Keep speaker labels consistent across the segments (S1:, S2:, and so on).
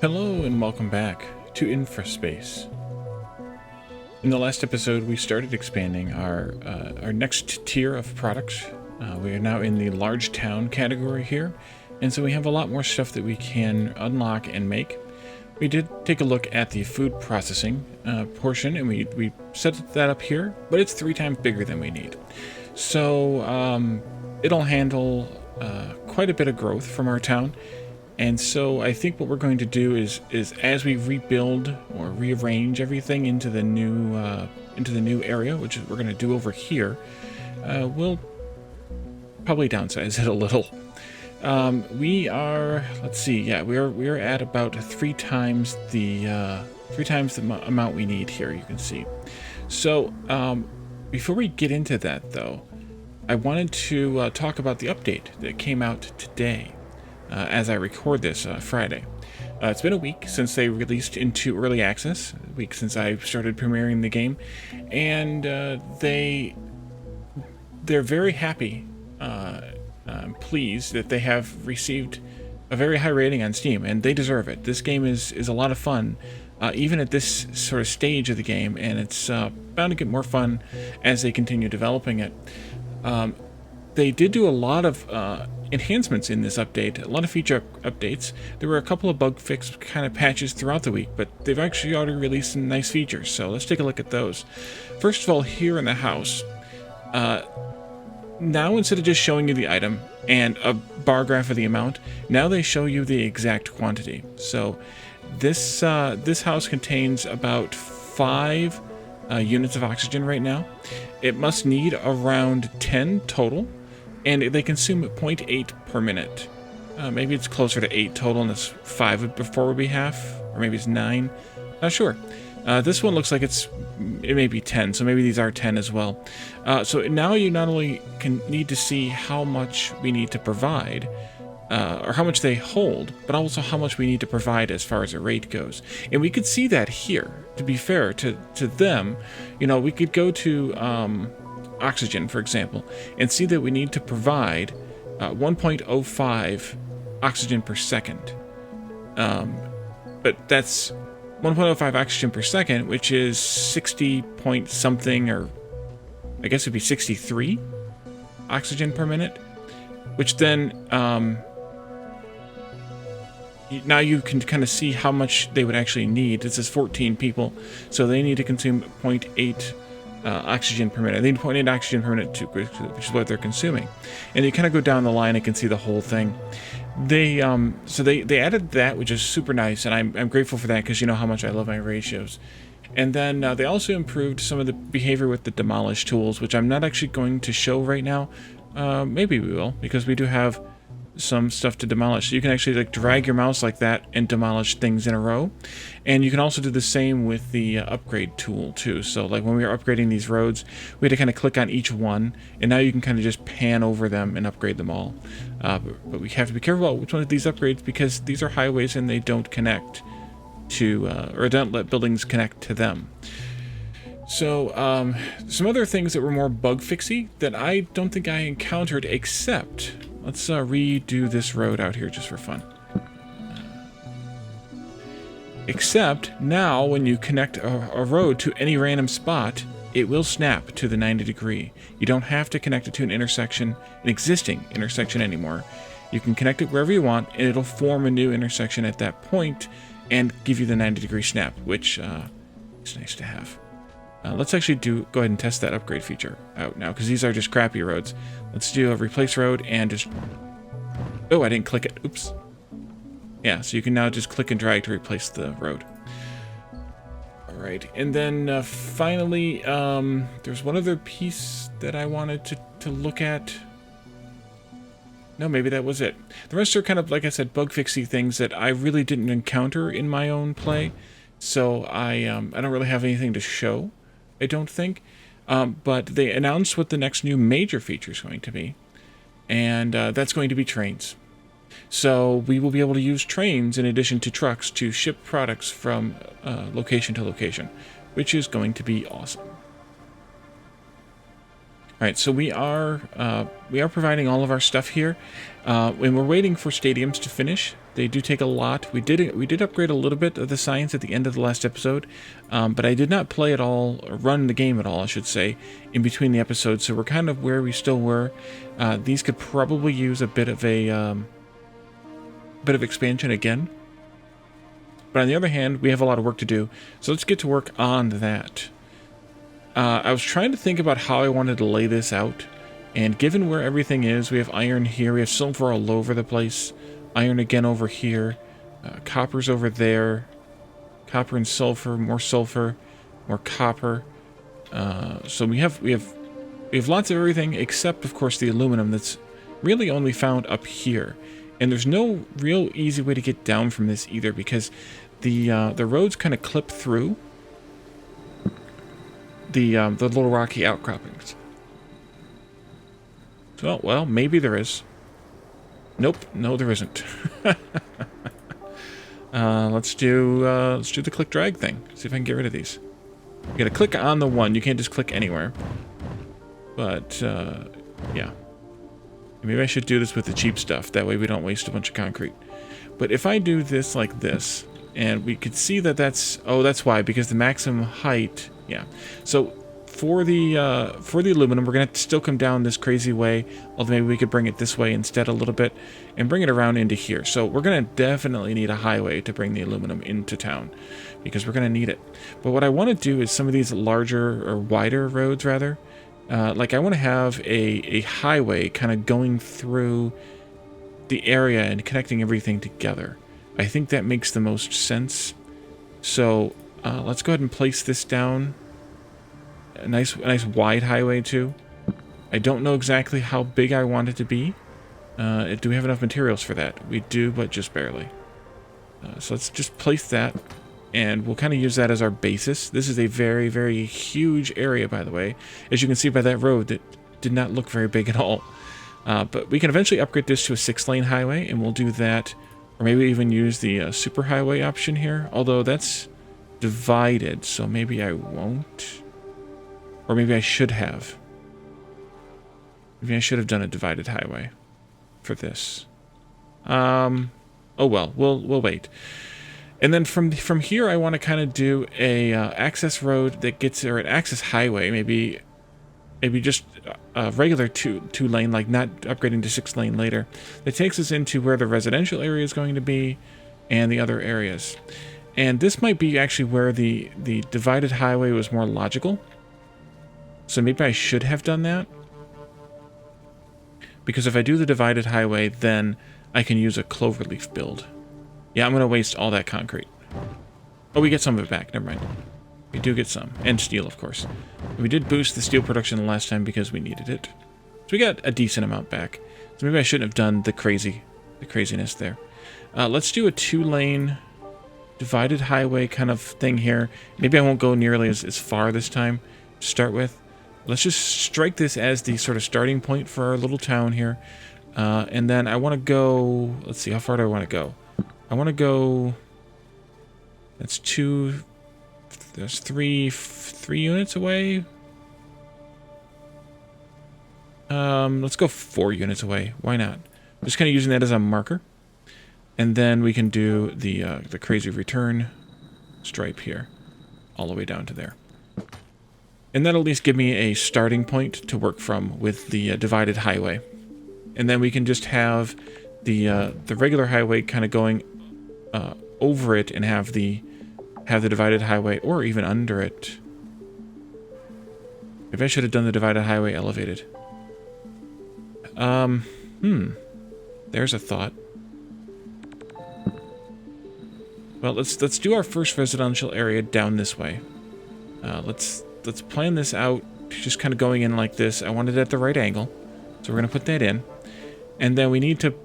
S1: Hello and welcome back to InfraSpace. In the last episode, we started expanding our next tier of products. We are now in the large town category here, and so we have a lot more stuff that we can unlock and make. We did take a look at the food processing portion, and we set that up here, but it's 3 times bigger than we need. So it'll handle quite a bit of growth from our town. And so I think what we're going to do is as we rebuild or rearrange everything into the new area, which is we're going to do over here, we'll probably downsize it a little. We are, let's see, yeah, we're at about 3 times the amount we need here. You can see. So before we get into that, though, I wanted to talk about the update that came out today. As I record this Friday. It's been a week since they released into early access, a week since I started premiering the game, and they're very happy, pleased that they have received a very high rating on Steam, and they deserve it. This game is a lot of fun, even at this sort of stage of the game, and it's bound to get more fun as they continue developing it. They did do a lot of enhancements in this update, a lot of feature updates. There were a couple of bug fix kind of patches throughout the week, but they've actually already released some nice features, so let's take a look at those. First of all, here in the house, now instead of just showing you the item and a bar graph of the amount, now they show you the exact quantity. So this house contains about 5 units of oxygen right now. It must need around 10 total, and they consume 0.8 per minute. Maybe it's closer to 8 total, and this 5 before would be half, or maybe it's 9. Not sure. This one looks like it may be 10, so maybe these are 10 as well. So now you not only need to see how much we need to provide, or how much they hold, but also how much we need to provide as far as the rate goes. And we could see that here, to be fair to them. You know, we could go to oxygen, for example, and see that we need to provide 1.05 oxygen per second. But that's 1.05 oxygen per second, which is 60 point something, or I guess it'd be 63 oxygen per minute, which then now you can kind of see how much they would actually need. This is 14 people, so they need to consume 0.8 oxygen per minute. They need 0.8 oxygen per minute, which is what they're consuming. And you kind of go down the line and can see the whole thing. They added that, which is super nice, and I'm grateful for that, because you know how much I love my ratios. And then they also improved some of the behavior with the demolish tools, which I'm not actually going to show right now. Maybe we will, because we do have some stuff to demolish. So you can actually like drag your mouse like that and demolish things in a row. And you can also do the same with the upgrade tool too. So like when we were upgrading these roads, we had to kind of click on each one, and now you can kind of just pan over them and upgrade them all. But we have to be careful about which one of these upgrades, because these are highways and they don't connect to, or don't let buildings connect to them. So some other things that were more bug fixy that I don't think I encountered, except let's redo this road out here just for fun. Except now when you connect a road to any random spot, it will snap to the 90 degree. You don't have to connect it to an intersection, an existing intersection anymore. You can connect it wherever you want, and it'll form a new intersection at that point and give you the 90 degree snap, which is nice to have. Let's actually go ahead and test that upgrade feature out now, because these are just crappy roads. Let's do a replace road and just... Oh, I didn't click it. Oops. Yeah, so you can now just click and drag to replace the road. Alright, and then finally, there's one other piece that I wanted to look at. No, maybe that was it. The rest are kind of, like I said, bug fixy things that I really didn't encounter in my own play. So I don't really have anything to show, I don't think. But they announced what the next new major feature is going to be. And that's going to be trains. So we will be able to use trains in addition to trucks to ship products from location to location, which is going to be awesome. All right, so we are providing all of our stuff here, and we're waiting for stadiums to finish. They do take a lot. We did upgrade a little bit of the science at the end of the last episode, but I did not play at all, or run the game at all, I should say, in between the episodes. So we're kind of where we still were. These could probably use a bit of expansion again. But on the other hand, we have a lot of work to do, so let's get to work on that. I was trying to think about how I wanted to lay this out, and given where everything is, we have iron here, we have silver all over the place, iron again over here, copper's over there, copper and sulfur, more copper. So we have lots of everything except, of course, the aluminum that's really only found up here. And there's no real easy way to get down from this either, because the roads kind of clip through the little rocky outcroppings. So, well, maybe there is. Nope, no, there isn't. Let's do the click drag thing. See if I can get rid of these. You gotta click on the one. You can't just click anywhere. But yeah, maybe I should do this with the cheap stuff. That way we don't waste a bunch of concrete. But if I do this like this, and we could see that that's why, because the maximum height. Yeah. So for the aluminum, we're gonna have to still come down this crazy way. Although maybe we could bring it this way instead a little bit, and bring it around into here. So we're gonna definitely need a highway to bring the aluminum into town, because we're gonna need it. But what I want to do is some of these larger or wider roads, rather. Like I want to have a highway kind of going through the area and connecting everything together. I think that makes the most sense. So let's go ahead and place this down. A nice wide highway too. I don't know exactly how big I want it to be. Do we have enough materials for that? We do, but just barely. So let's just place that, and we'll kind of use that as our basis. This is a very, very huge area, by the way. As you can see by that road, that did not look very big at all. But we can eventually upgrade this to a 6-lane highway, and we'll do that. Or maybe even use the superhighway option here, although that's divided, so maybe I won't. Or maybe I should have. Maybe I should have done a divided highway for this. Oh well, we'll wait. And then from here, I want to kind of do a access road that gets, or an access highway, maybe just a regular two lane, like not upgrading to 6-lane later. That takes us into where the residential area is going to be, and the other areas. And this might be actually where the divided highway was more logical. So maybe I should have done that. Because if I do the divided highway, then I can use a cloverleaf build. Yeah, I'm going to waste all that concrete. Oh, we get some of it back. Never mind. We do get some. And steel, of course. We did boost the steel production the last time because we needed it. So we got a decent amount back. So maybe I shouldn't have done the craziness there. Let's do a 2-lane divided highway kind of thing here. Maybe I won't go nearly as far this time to start with. Let's just strike this as the sort of starting point for our little town here. And then I want to go... Let's see, how far do I want to go? I want to go... That's 2... There's three units away. Let's go 4 units away. Why not? Just kind of using that as a marker. And then we can do the crazy return stripe here. All the way down to there. And that'll at least give me a starting point to work from with the divided highway. And then we can just have the regular highway kind of going over it, and have the divided highway, or even under it. Maybe I should have done the divided highway elevated. There's a thought. Well, let's do our first residential area down this way. Let's plan this out, just kind of going in like this. I want it at the right angle, so we're going to put that in. And then we need to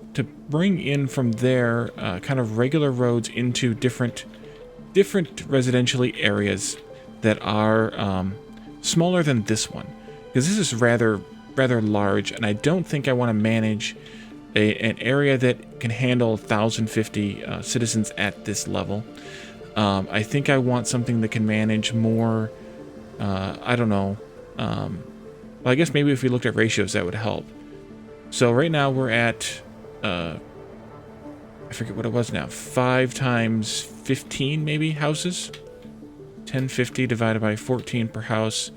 S1: bring in from there kind of regular roads into different residentially areas that are smaller than this one, because this is rather large, and I don't think I want to manage an area that can handle 1,050 citizens at this level. I think I want something that can manage more, I don't know, Well, I guess maybe if we looked at ratios, that would help. So right now we're at, I forget what it was now, 5 times 15 maybe houses? 1050 divided by 14 per house.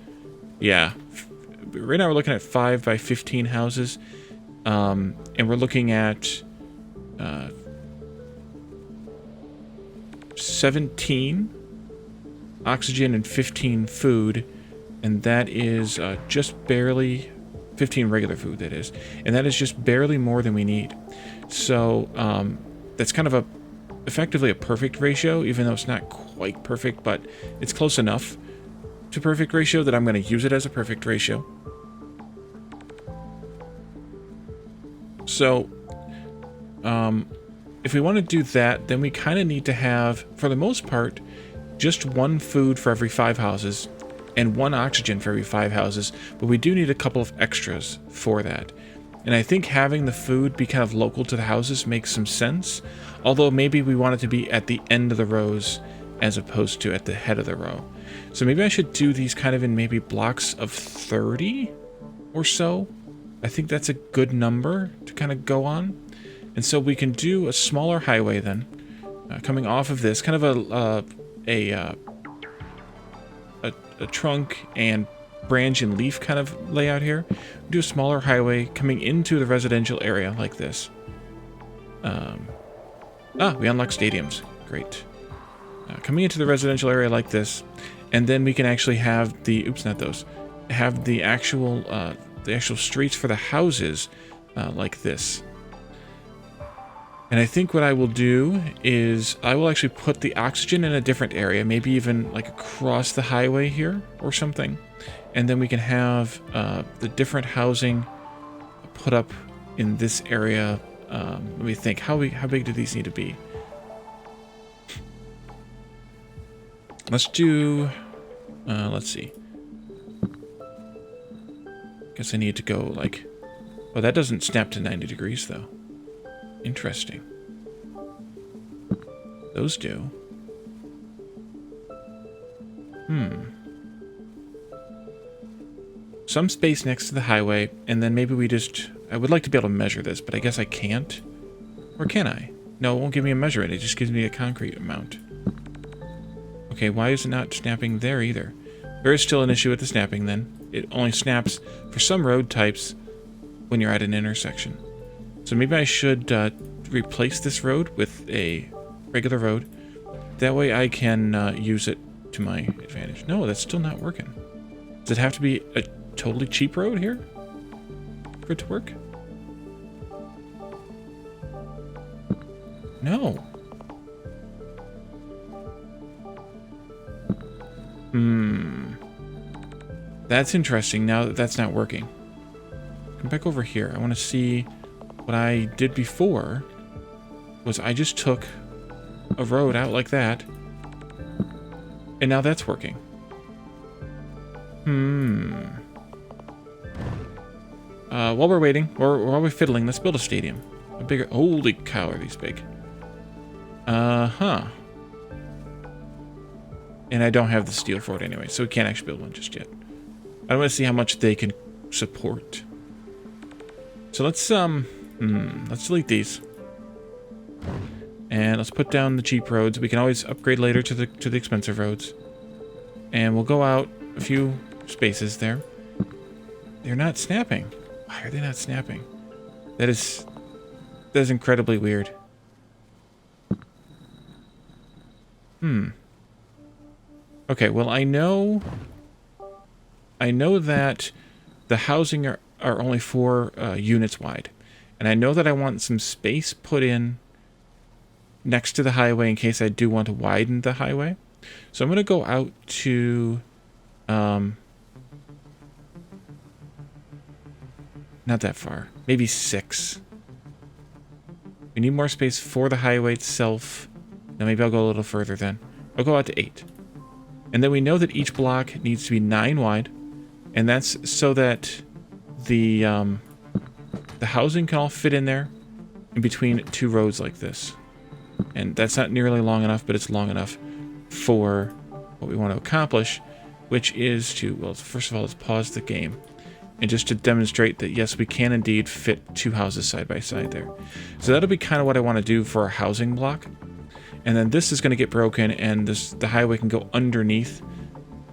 S1: Yeah. Right now we're looking at 5 by 15 houses. And we're looking at 17 oxygen and 15 food. And that is just barely 15 regular food, that is. And that is just barely more than we need. So that's kind of effectively a perfect ratio, even though it's not quite perfect, but it's close enough to perfect ratio that I'm going to use it as a perfect ratio. So if we want to do that, then we kind of need to have, for the most part, just 1 food for every 5 houses and 1 oxygen for every 5 houses, but we do need a couple of extras for that. And I think having the food be kind of local to the houses makes some sense, although maybe we want it to be at the end of the rows as opposed to at the head of the row. So maybe I should do these kind of in maybe blocks of 30 or so. I think that's a good number to kind of go on. And so we can do a smaller highway then, coming off of this, kind of a trunk and branch and leaf kind of layout here. Do a smaller highway coming into the residential area like this. We unlock stadiums. Great. Coming into the residential area like this, and then we can actually have the, oops, not those, have the actual streets for the houses like this. And I think what I will do is I will actually put the oxygen in a different area, maybe even like across the highway here or something. And then we can have the different housing put up in this area. Let me think, how big do these need to be? Let's do, let's see. Guess I need to go like, oh, that doesn't snap to 90 degrees though. Interesting. Those do. Some space next to the highway, and then maybe we just, I would like to be able to measure this, but I guess I can't. Or can I? No, it won't give me a measurement, it just gives me a concrete amount. Okay, why is it not snapping there either? There is still an issue with the snapping then. It only snaps for some road types when you're at an intersection. So maybe I should replace this road with a regular road. That way I can use it to my advantage. No, that's still not working. Does it have to be a totally cheap road here for it to work? No. That's interesting now that that's not working. Come back over here. I want to see what I did before was I just took a road out like that, and now that's working. While we're waiting, or while we're fiddling, let's build a stadium. A bigger, holy cow, are these big. And I don't have the steel for it anyway, so we can't actually build one just yet. I want to see how much they can support. So let's delete these. And let's put down the cheap roads. We can always upgrade later to the expensive roads. And we'll go out a few spaces there. They're not snapping. Why are they not snapping? That is incredibly weird. Okay, well I know that the housing are only 4 units wide. And I know that I want some space put in next to the highway in case I do want to widen the highway. So I'm going to go out to... not that far. Maybe 6. We need more space for the highway itself. Now maybe I'll go a little further then. I'll go out to 8. And then we know that each block needs to be 9 wide. And that's so that the housing can all fit in there in between 2 roads like this. And that's not nearly long enough, but it's long enough for what we want to accomplish, which is to, well, first of all, let's pause the game. And just to demonstrate that, yes, we can indeed fit 2 houses side by side there. So that'll be kind of what I want to do for our housing block. And then this is going to get broken, and the highway can go underneath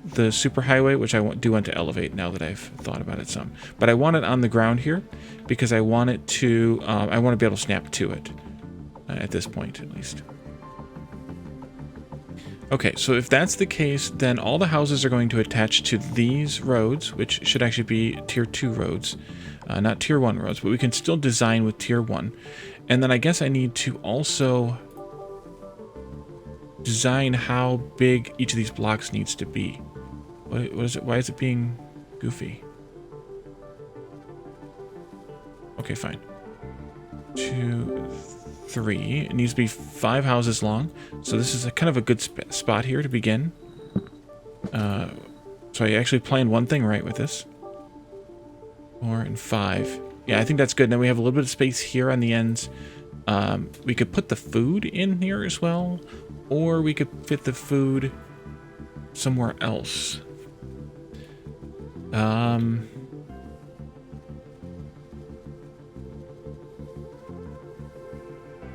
S1: the superhighway, which I do want to elevate now that I've thought about it some. But I want it on the ground here because I want it to, I want to be able to snap to it at this point, at least. Okay, so if that's the case, then all the houses are going to attach to these roads, which should actually be tier 2 roads, not tier 1 roads, but we can still design with tier 1. And then I guess I need to also design how big each of these blocks needs to be. What is it? Why is it being goofy? Okay, fine. 2, 3. It needs to be 5 houses long. So this is a kind of a good spot here to begin. So I actually planned one thing right with this. 4 and 5. Yeah, I think that's good. Now we have a little bit of space here on the ends. We could put the food in here as well, or we could fit the food somewhere else. I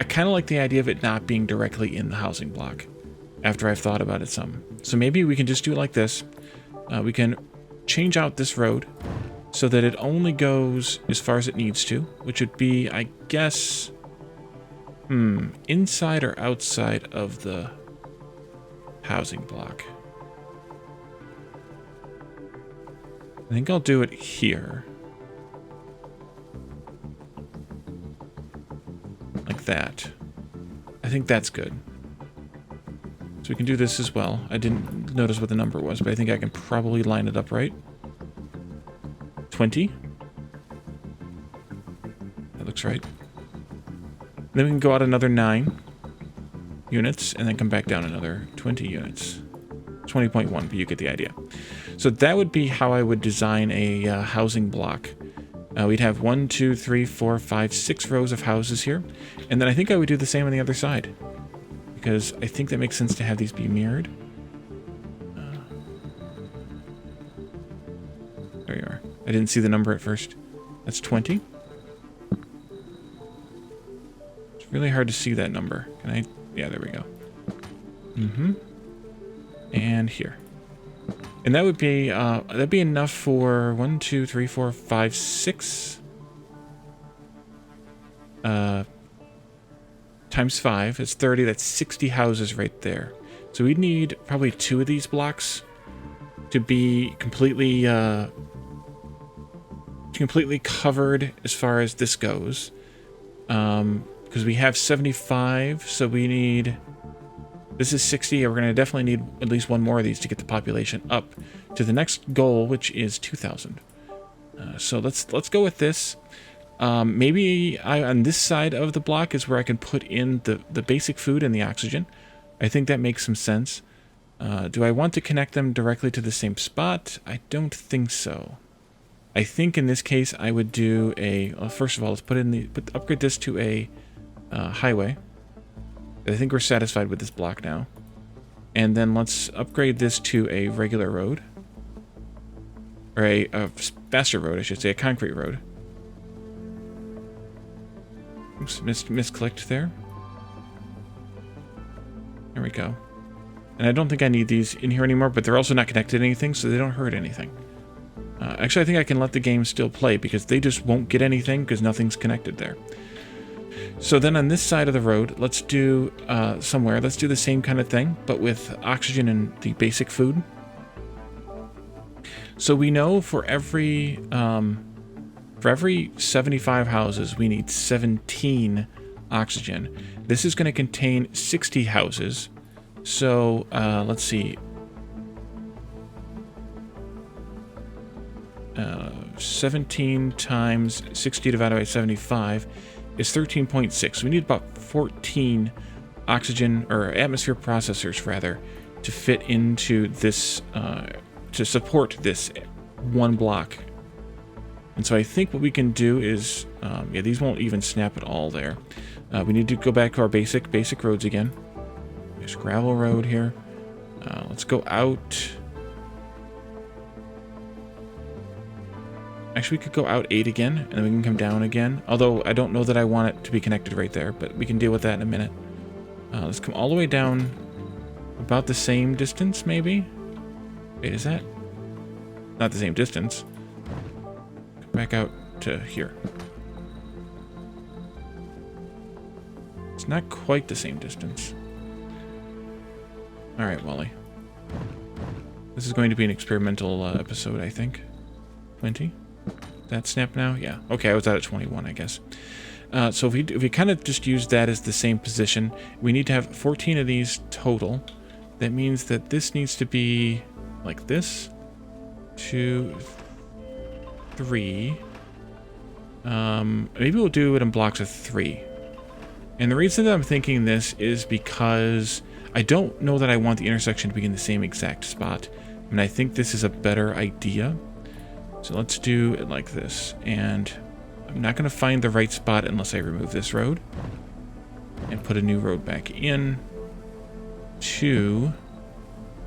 S1: kind of like the idea of it not being directly in the housing block after I've thought about it some. So maybe we can just do it like this. We can change out this road so that it only goes as far as it needs to, which would be, I guess, inside or outside of the housing block. I think I'll do it here. Like that. I think that's good. So we can do this as well. I didn't notice what the number was, but I think I can probably line it up right. 20. That looks right. Then we can go out another 9 units and then come back down another 20 units. 20.1, but you get the idea. So that would be how I would design a housing block. We'd have 1, 2, 3, 4, 5, 6 rows of houses here. And then I think I would do the same on the other side, because I think that makes sense to have these be mirrored. There you are. I didn't see the number at first. That's 20. It's really hard to see that number. Can I? Yeah, there we go. And here. And that would be, that'd be enough for 1, 2, 3, 4, 5, 6. Times 5 is 30. That's 60 houses right there. So we'd need probably 2 of these blocks to be completely covered as far as this goes. Because we have 75, so we need... This is 60, and we're going to definitely need at least 1 more of these to get the population up to the next goal, which is 2,000. So let's go with this. Maybe on this side of the block is where I can put in the basic food and the oxygen. I think that makes some sense. Do I want to connect them directly to the same spot? I don't think so. I think in this case I would do a... Well, first of all, let's upgrade this to a highway. I think we're satisfied with this block now. And then let's upgrade this to a regular road. Or a faster road, I should say, a concrete road. Oops, misclicked there. There we go. And I don't think I need these in here anymore, but they're also not connected to anything, so they don't hurt anything. Actually, I think I can let the game still play, because they just won't get anything, because nothing's connected there. So then on this side of the road, let's do let's do the same kind of thing, but with oxygen and the basic food. So we know for every 75 houses, we need 17 oxygen. This is going to contain 60 houses. So let's see. 17 times 60 divided by 75 is 13.6. We need about 14 oxygen, or atmosphere processors rather, to fit into this, to support this 1 block. And so I think what we can do is, yeah, these won't even snap at all there. We need to go back to our basic roads again. There's gravel road here. Let's go out. Actually, we could go out 8 again, and then we can come down again. Although, I don't know that I want it to be connected right there, but we can deal with that in a minute. Let's come all the way down about the same distance, maybe? Wait, is that? Not the same distance. Come back out to here. It's not quite the same distance. Alright, Wally. This is going to be an experimental episode, I think. 20? That snap now? Yeah. Okay, I was out at 21, I guess. So if we kind of just use that as the same position, we need to have 14 of these total. That means that this needs to be like this. 2, 3. Maybe we'll do it in blocks of 3. And the reason that I'm thinking this is because I don't know that I want the intersection to be in the same exact spot. And I think this is a better idea. So let's do it like this. And I'm not going to find the right spot unless I remove this road. And put a new road back in. To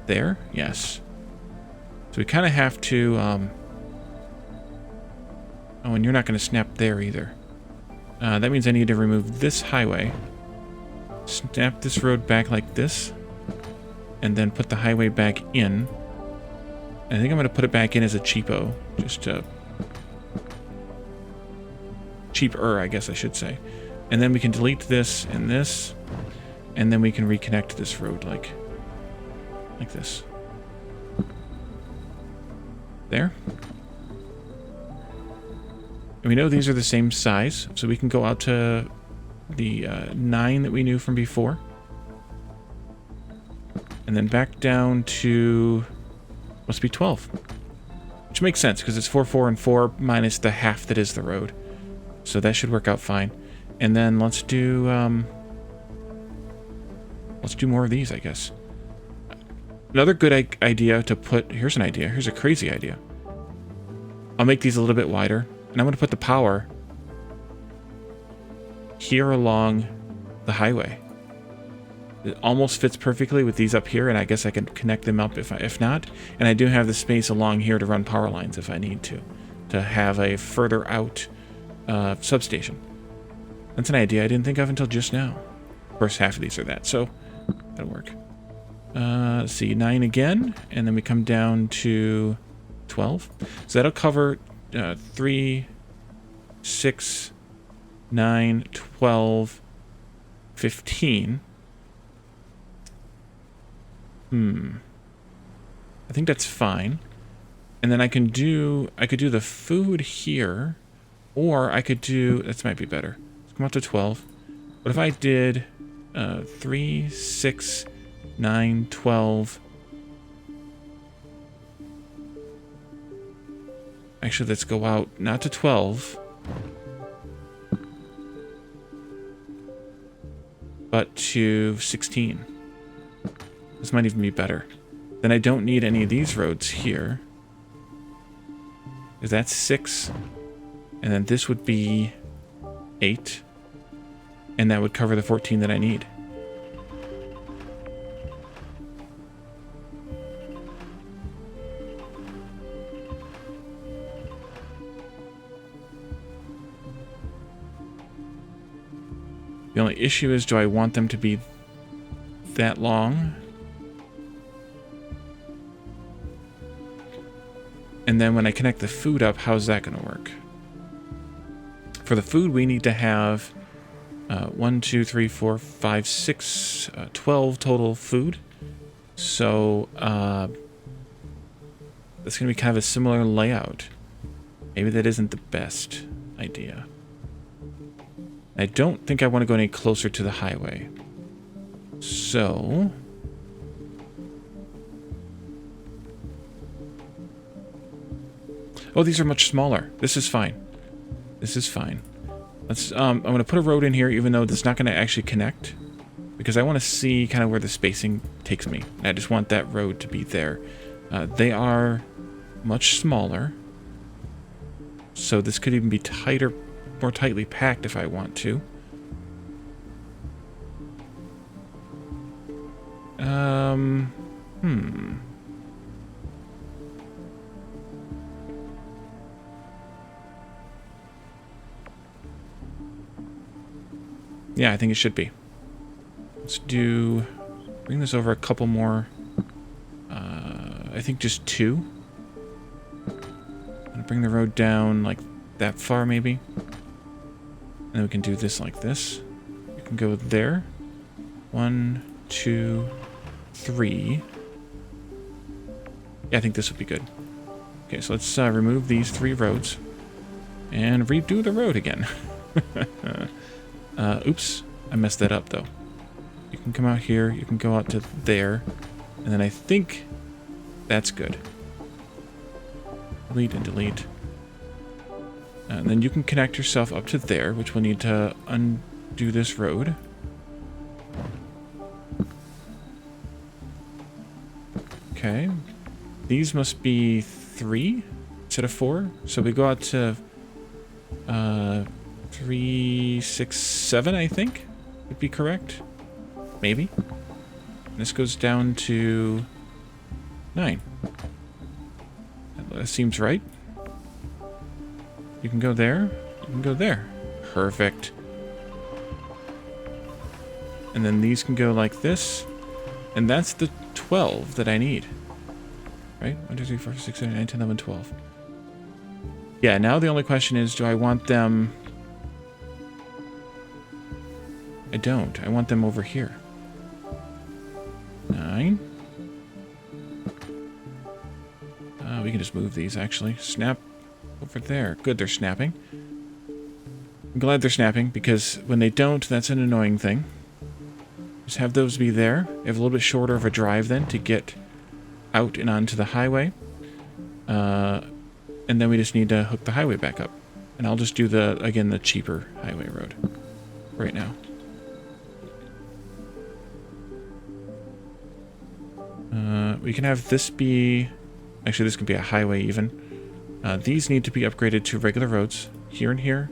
S1: there. Yes. So we kind of have to... Oh, and you're not going to snap there either. That means I need to remove this highway. Snap this road back like this. And then put the highway back in. And I think I'm going to put it back in as a cheapo. Just cheaper, I guess I should say. And then we can delete this and this. And then we can reconnect this road like this. There. And we know these are the same size, so we can go out to the 9 that we knew from before. And then back down to... must be 12. Which makes sense, because it's 4, 4, and 4 minus the half that is the road. So that should work out fine. And then let's do more of these, I guess. Another good idea to put... here's an idea. Here's a crazy idea. I'll make these a little bit wider. And I'm going to put the power here along the highway. It almost fits perfectly with these up here, and I guess I can connect them up if not. And I do have the space along here to run power lines if I need to have a further out substation. That's an idea I didn't think of until just now. Of course, half of these are that, so that'll work. Let's see, 9 again, and then we come down to 12. So that'll cover 3, 6, 9, 12, 15. I think that's fine. And then I could do the food here, or I could do, this might be better. Let's come up to 12. What if I did 3, 6, 9, 12. Actually, let's go out, not to 12, but to 16. This might even be better. Then I don't need any of these roads here. Because that's 6. And then this would be 8. And that would cover the 14 that I need. The only issue is, do I want them to be that long? And then when I connect the food up, how's that going to work? For the food, we need to have 1, 2, 3, 4, 5, 6, 12 total food. So that's going to be kind of a similar layout. Maybe that isn't the best idea. I don't think I want to go any closer to the highway. So... oh, these are much smaller. This is fine. This is fine. Let's. I'm going to put a road in here, even though it's not going to actually connect, because I want to see kind of where the spacing takes me. I just want that road to be there. They are much smaller, so this could even be tighter, more tightly packed if I want to. Yeah, I think it should be. Let's bring this over a couple more. I think just 2. And bring the road down like that far, maybe. And then we can do this like this. We can go there. 1, 2, 3. Yeah, I think this would be good. Okay, so let's remove these 3 roads and redo the road again. Oops, I messed that up though. You can come out here, you can go out to there, and then I think that's good. Delete and delete. And then you can connect yourself up to there, which we'll need to undo this road. Okay. These must be 3 instead of 4. So we go out to 3, 6, 7, I think would be correct. Maybe. And this goes down to 9. That seems right. You can go there. You can go there. Perfect. And then these can go like this. And that's the 12 that I need. Right? 1, 2, 3, 4, 5, 6, 7, 8, 9, 10, 11, 12. Yeah, now the only question is, do I want them... I don't. I want them over here. 9. We can just move these, actually. Snap over there. Good, they're snapping. I'm glad they're snapping, because when they don't, that's an annoying thing. Just have those be there. You have a little bit shorter of a drive, then, to get out and onto the highway. And then we just need to hook the highway back up. And I'll just do again, the cheaper highway road right now. We can have this be... Actually, this can be a highway even. These need to be upgraded to regular roads. Here and here.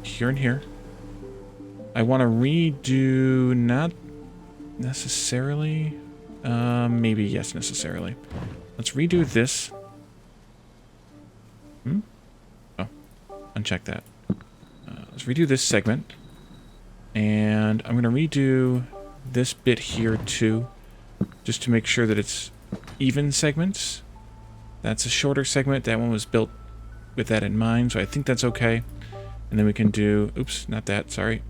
S1: Here and here. I want to redo... Not necessarily... maybe yes, necessarily. Let's redo this. Oh, uncheck that. Let's redo this segment. And I'm going to redo this bit here too, just to make sure that it's even segments. That's a shorter segment. That one was built with that in mind, so I think that's okay. And then we can do... Oops, not that, sorry.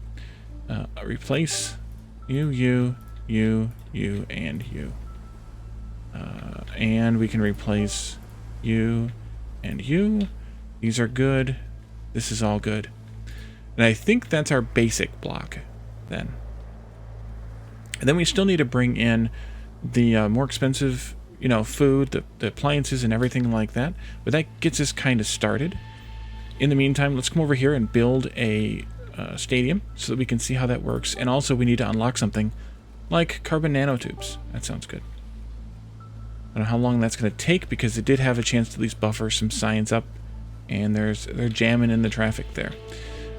S1: Replace you, and you. And we can replace you and you. These are good. This is all good. And I think that's our basic block then. And then we still need to bring in the more expensive, you know, food, the appliances and everything like that. But that gets us kind of started. In the meantime, let's come over here and build a stadium so that we can see how that works. And also we need to unlock something like carbon nanotubes. That sounds good. I don't know how long that's going to take, because it did have a chance to at least buffer some science up, and they're jamming in the traffic there.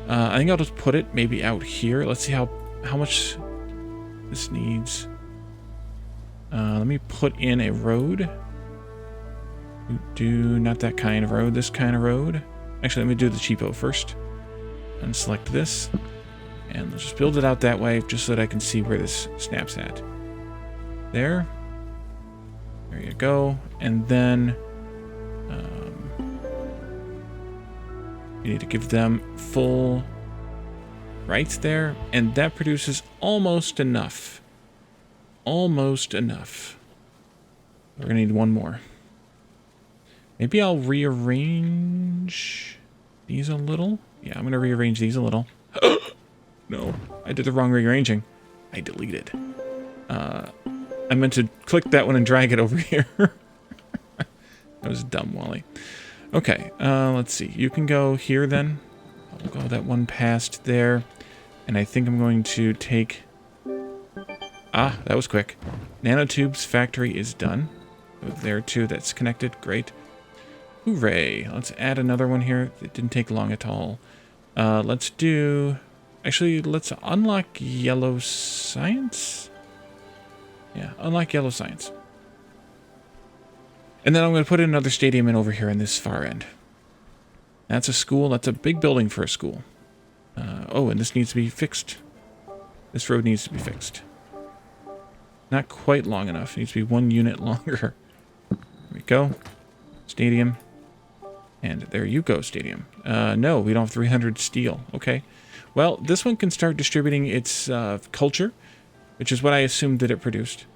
S1: I think I'll just put it maybe out here. Let's see how much this needs. Let me put in a road. Do not that kind of road, this kind of road. Actually, let me do the cheapo first. And select this. And let's just build it out that way, just so that I can see where this snaps at. There. There you go. And then you need to give them full rights there. And that produces almost enough. Almost enough. We're going to need one more. Maybe I'll rearrange these a little. Yeah, I'm going to rearrange these a little. No, I did the wrong rearranging. I deleted. I meant to click that one and drag it over here. That was dumb, Wally. Okay, let's see. You can go here then. I'll go that one past there. And I think I'm going to take... Ah, that was quick. Nanotubes factory is done. There too, that's connected. Great. Hooray. Let's add another one here. It didn't take long at all. Let's do... Actually, let's unlock yellow science. Yeah, unlock yellow science. And then I'm going to put another stadium in over here in this far end. That's a school. That's a big building for a school. Oh, and this needs to be fixed. This road needs to be fixed. Not quite long enough. It needs to be 1 unit longer. There we go. Stadium. And there you go, stadium. No, we don't have 300 steel. Okay. Well, this one can start distributing its culture, which is what I assumed that it produced,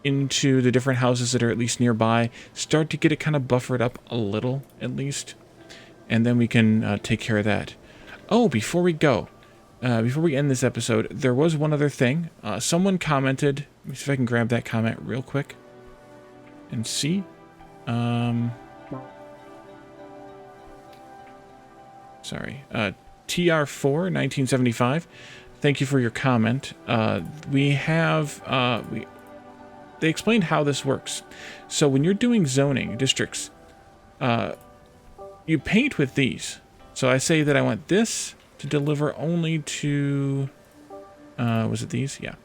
S1: into the different houses that are at least nearby. Start to get it kind of buffered up a little, at least. And then we can take care of that. Oh, before we go, before we end this episode, there was one other thing. Someone commented. Let me see if I can grab that comment real quick and see. Sorry. TR4 1975. Thank you for your comment. They explained how this works. So when you're doing zoning districts, you paint with these. So I say that I want this to deliver only to, was it these? Yeah.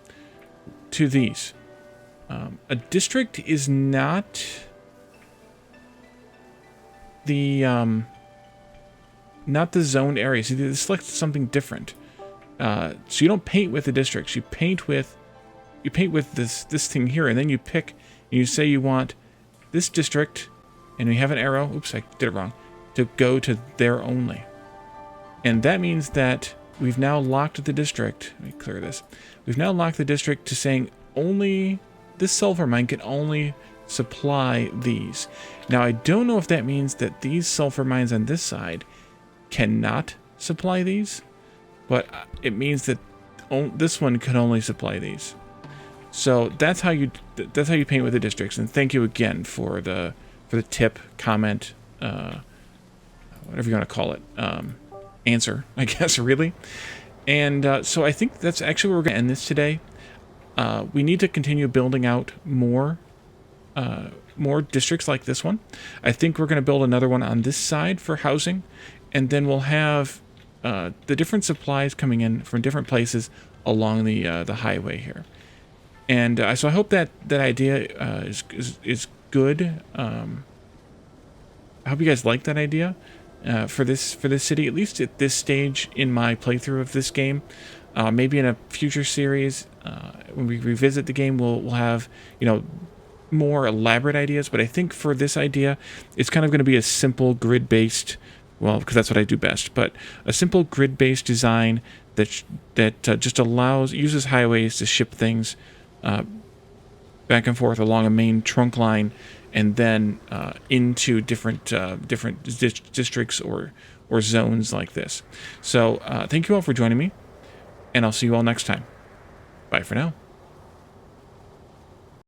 S1: To these. A district is not the zoned area. So you select something different. So you don't paint with the districts. You paint with this thing here, and then you pick and you say you want this district, and we have an arrow. Oops, I did it wrong. To go to there only. And that means that we've now locked the district. Let me clear this. We've now locked the district to saying only this sulfur mine can only supply these. Now, I don't know if that means that these sulfur mines on this side cannot supply these, but it means that this one can only supply these. So that's how you paint with the districts. And thank you again for the tip, comment, whatever you want to call it, answer, I guess, really. And so I think that's actually where we're going to end this today. We need to continue building out more districts like this one. I think we're going to build another one on this side for housing, and then we'll have the different supplies coming in from different places along the highway here. And so I hope that idea is good. I hope you guys like that idea for this city, at least at this stage in my playthrough of this game. Maybe in a future series, when we revisit the game, we'll have, more elaborate ideas. But I think for this idea, it's kind of going to be a simple grid-based, well, because that's what I do best, but a simple grid-based design that just uses highways to ship things back and forth along a main trunk line, and then into different districts or zones like this. So thank you all for joining me, and I'll see you all next time. Bye for now.